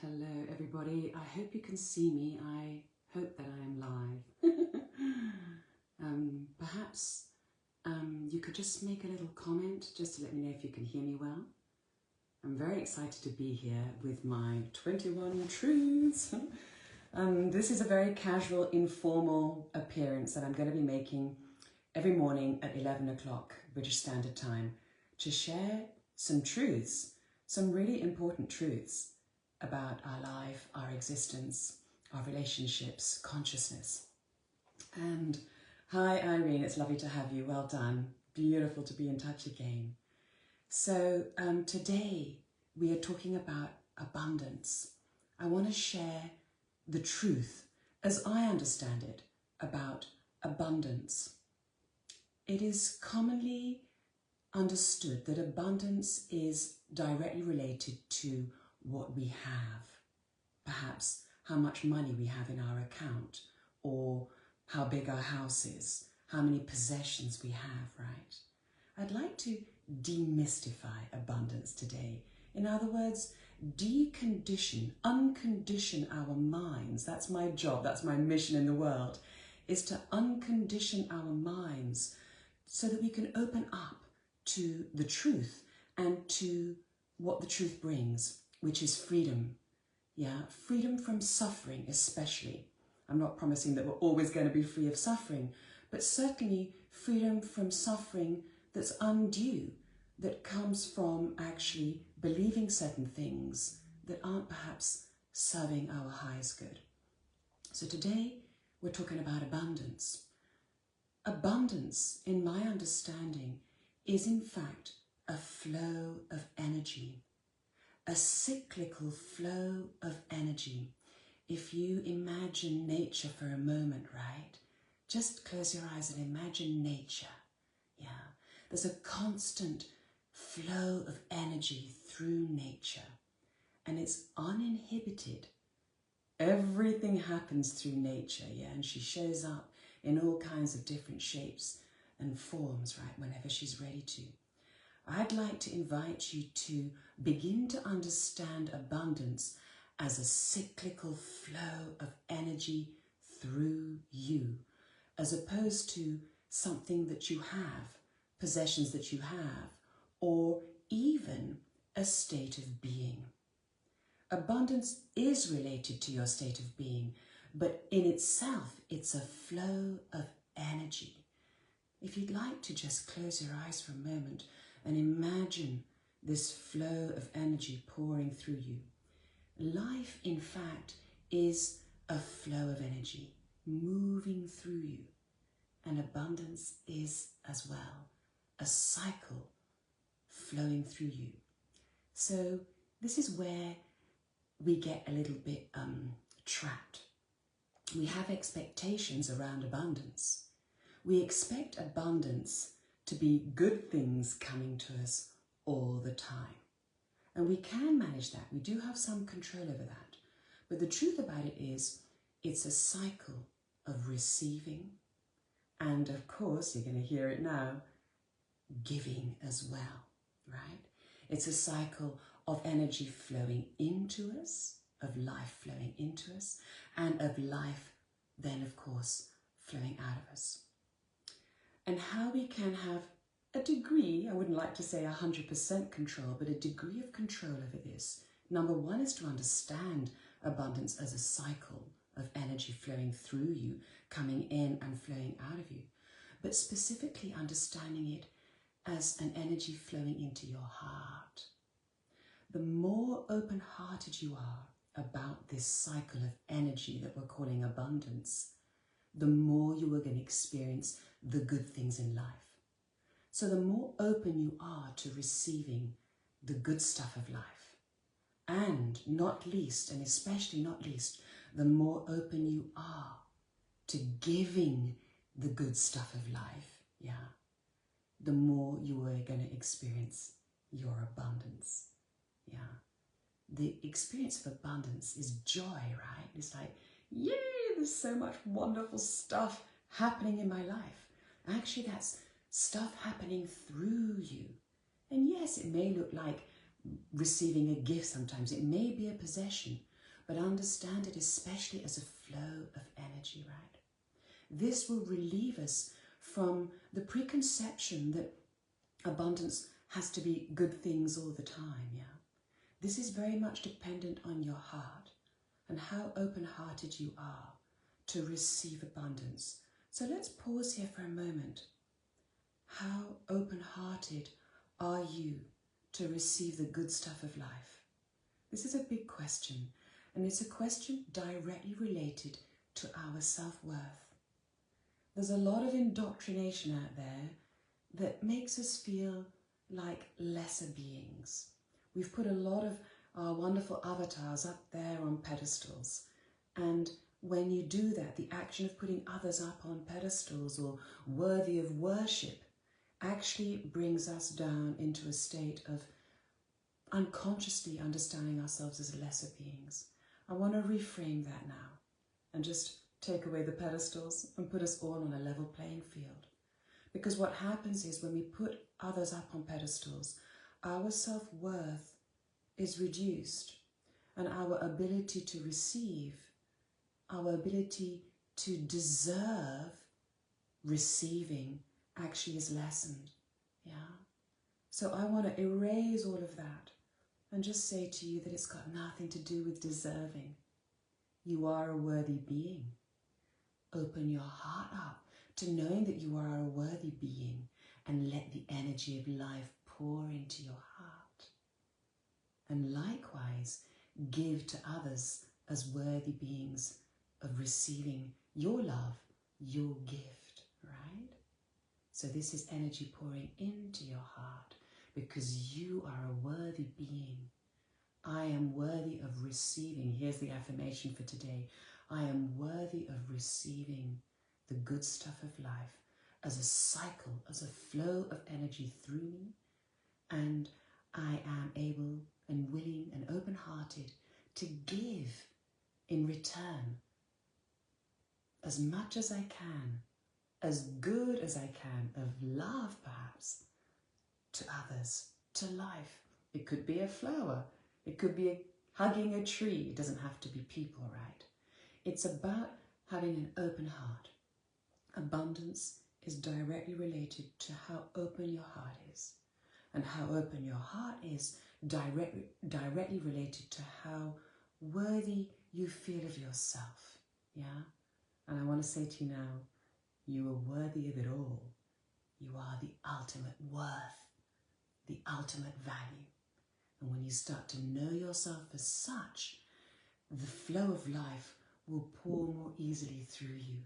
Hello everybody, I hope you can see me. I hope that I am live. Perhaps you could just make a little comment just to let me know if you can hear me well. I'm very excited to be here with my 21 truths. This is a very casual, informal appearance that I'm going to be making every morning at 11 o'clock British Standard Time to share some truths, some really important truths about our life, our existence, our relationships, consciousness. And hi Irene, it's lovely to have you. Well done. Beautiful to be in touch again. So today we are talking about abundance. I want to share the truth as I understand it about abundance. It is commonly understood that abundance is directly related to what we have, perhaps how much money we have in our account, or how big our house is, how many possessions we have, right? I'd like to demystify abundance today. In other words, decondition, uncondition our minds. That's my job, that's my mission in the world, is to uncondition our minds so that we can open up to the truth and to what the truth brings, which is freedom. Yeah, freedom from suffering especially. I'm not promising that we're always going to be free of suffering, but certainly freedom from suffering that's undue, that comes from actually believing certain things that aren't perhaps serving our highest good. So today we're talking about abundance. Abundance, in my understanding, is in fact a flow of energy, a cyclical flow of energy. If you imagine nature for a moment, right? Just close your eyes and imagine nature. Yeah, there's a constant flow of energy through nature, and it's uninhibited. Everything happens through nature, yeah, and she shows up in all kinds of different shapes and forms, right, whenever she's ready to. I'd like to invite you to begin to understand abundance as a cyclical flow of energy through you, as opposed to something that you have, possessions that you have, or even a state of being. Abundance is related to your state of being, but in itself, it's a flow of energy. If you'd like to just close your eyes for a moment and imagine this flow of energy pouring through you. Life, in fact, is a flow of energy moving through you. And abundance is as well a cycle flowing through you. So this is where we get a little bit trapped. We have expectations around abundance. We expect abundance to be good things coming to us all the time. And we can manage that. We do have some control over that. But the truth about it is, it's a cycle of receiving. And of course, you're going to hear it now, giving as well, right? It's a cycle of energy flowing into us, of life flowing into us, and of life then, of course, flowing out of us. And how we can have a degree, I wouldn't like to say 100% control, but a degree of control over this. Number one is to understand abundance as a cycle of energy flowing through you, coming in and flowing out of you, but specifically understanding it as an energy flowing into your heart. The more open-hearted you are about this cycle of energy that we're calling abundance, the more you are going to experience the good things in life. So the more open you are to receiving the good stuff of life, and not least, and especially not least, the more open you are to giving the good stuff of life, yeah, the more you are going to experience your abundance, yeah. The experience of abundance is joy, right? It's like, yay, there's so much wonderful stuff happening in my life. Actually, that's stuff happening through you. And yes, it may look like receiving a gift sometimes. It may be a possession. but understand it especially as a flow of energy, right? This will relieve us from the preconception that abundance has to be good things all the time, yeah? This is very much dependent on your heart and how open-hearted you are to receive abundance. So let's pause here for a moment. How open-hearted are you to receive the good stuff of life? This is a big question, and it's a question directly related to our self-worth. There's a lot of indoctrination out there that makes us feel like lesser beings. We've put a lot of our wonderful avatars up there on pedestals, and when you do that, the action of putting others up on pedestals or worthy of worship actually brings us down into a state of unconsciously understanding ourselves as lesser beings. I want to reframe that now and just take away the pedestals and put us all on a level playing field. Because what happens is when we put others up on pedestals, our self-worth is reduced, and our ability to receive, our ability to deserve receiving actually is lessened. Yeah. So I want to erase all of that and just say to you that it's got nothing to do with deserving. You are a worthy being. Open your heart up to knowing that you are a worthy being and let the energy of life pour into your heart. And likewise, give to others as worthy beings of receiving your love, your gift, right? So this is energy pouring into your heart because you are a worthy being. I am worthy of receiving. Here's the affirmation for today. I am worthy of receiving the good stuff of life as a cycle, as a flow of energy through me. And I am able and willing and open-hearted to give in return as much as I can, as good as I can, of love perhaps, to others, to life. It could be a flower. It could be hugging a tree. It doesn't have to be people, right? It's about having an open heart. Abundance is directly related to how open your heart is. And how open your heart is directly related to how worthy you feel of yourself. Yeah? And I want to say to you now, you are worthy of it all. You are the ultimate worth, the ultimate value. And when you start to know yourself as such, the flow of life will pour more easily through you.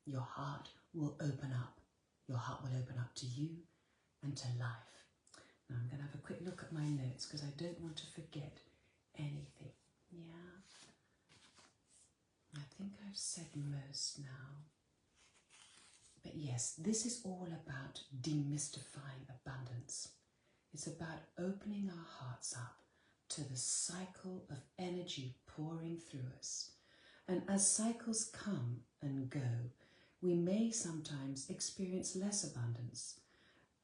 Your heart will open up. Your heart will open up to you and to life. Now I'm going to have a quick look at my notes because I don't want to forget anything. Yeah. I think I've said most now. But yes, this is all about demystifying abundance. It's about opening our hearts up to the cycle of energy pouring through us. And as cycles come and go, we may sometimes experience less abundance.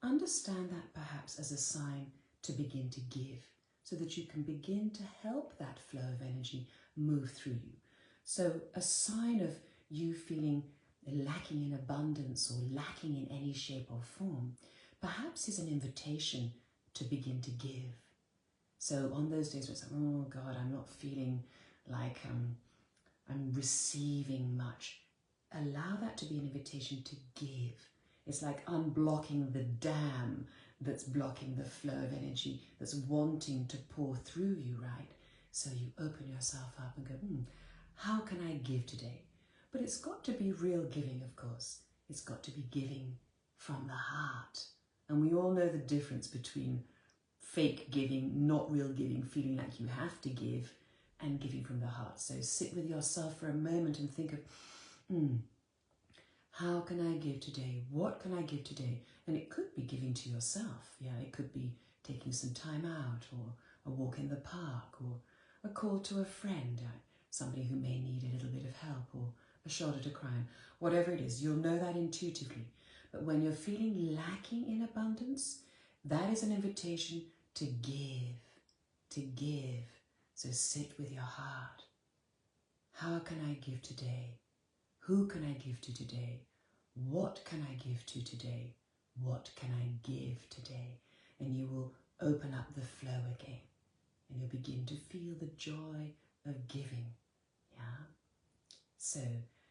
Understand that perhaps as a sign to begin to give, so that you can begin to help that flow of energy move through you. So a sign of you feeling lacking in abundance or lacking in any shape or form, perhaps is an invitation to begin to give. So on those days where it's like, oh God, I'm not feeling like I'm receiving much, allow that to be an invitation to give. It's like unblocking the dam that's blocking the flow of energy that's wanting to pour through you, right? So you open yourself up and go, how can I give today? But it's got to be real giving, of course. It's got to be giving from the heart. And we all know the difference between fake giving, not real giving, feeling like you have to give, and giving from the heart. So sit with yourself for a moment and think of, how can I give today? What can I give today? And it could be giving to yourself. Yeah, it could be taking some time out, or a walk in the park, or a call to a friend, somebody who may need a little bit of help, or a shoulder to cry on. Whatever it is, you'll know that intuitively. But when you're feeling lacking in abundance, that is an invitation to give, to give. So sit with your heart How can I give today? Who can I give to today? What can I give to today? What can I give today? And you will open up the flow again. And you'll begin to feel the joy of giving. Yeah? So,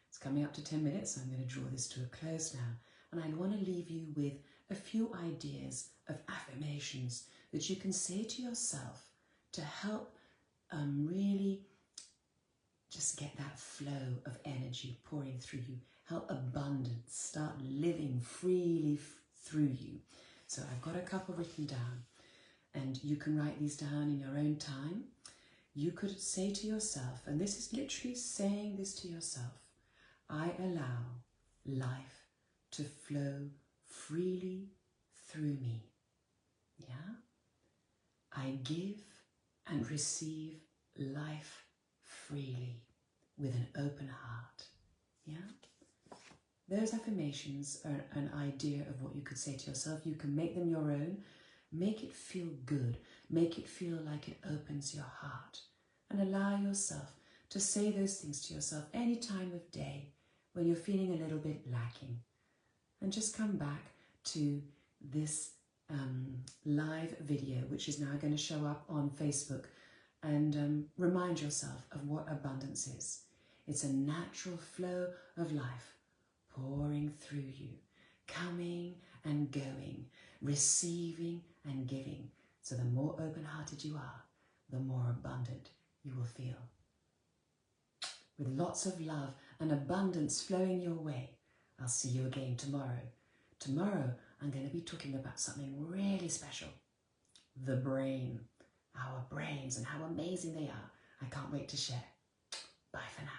it's coming up to 10 minutes, so I'm going to draw this to a close now. And I want to leave you with a few ideas of affirmations that you can say to yourself to help really just get that flow of energy pouring through you. Help abundance start living freely through you. So I've got a couple written down, and you can write these down in your own time. You could say to yourself, and this is literally saying this to yourself, I allow life to flow freely through me. Yeah? I give and receive life freely with an open heart. Yeah? Those affirmations are an idea of what you could say to yourself. You can make them your own. Make it feel good. Make it feel like it opens your heart. And allow yourself to say those things to yourself any time of day when you're feeling a little bit lacking. And just come back to this live video, which is now going to show up on Facebook, and remind yourself of what abundance is. It's a natural flow of life pouring through you, coming and going, receiving and giving. So the more open-hearted you are, the more abundant you will feel. With lots of love and abundance flowing your way, I'll see you again tomorrow. Tomorrow, I'm going to be talking about something really special. The brain. Our brains and how amazing they are. I can't wait to share. Bye for now.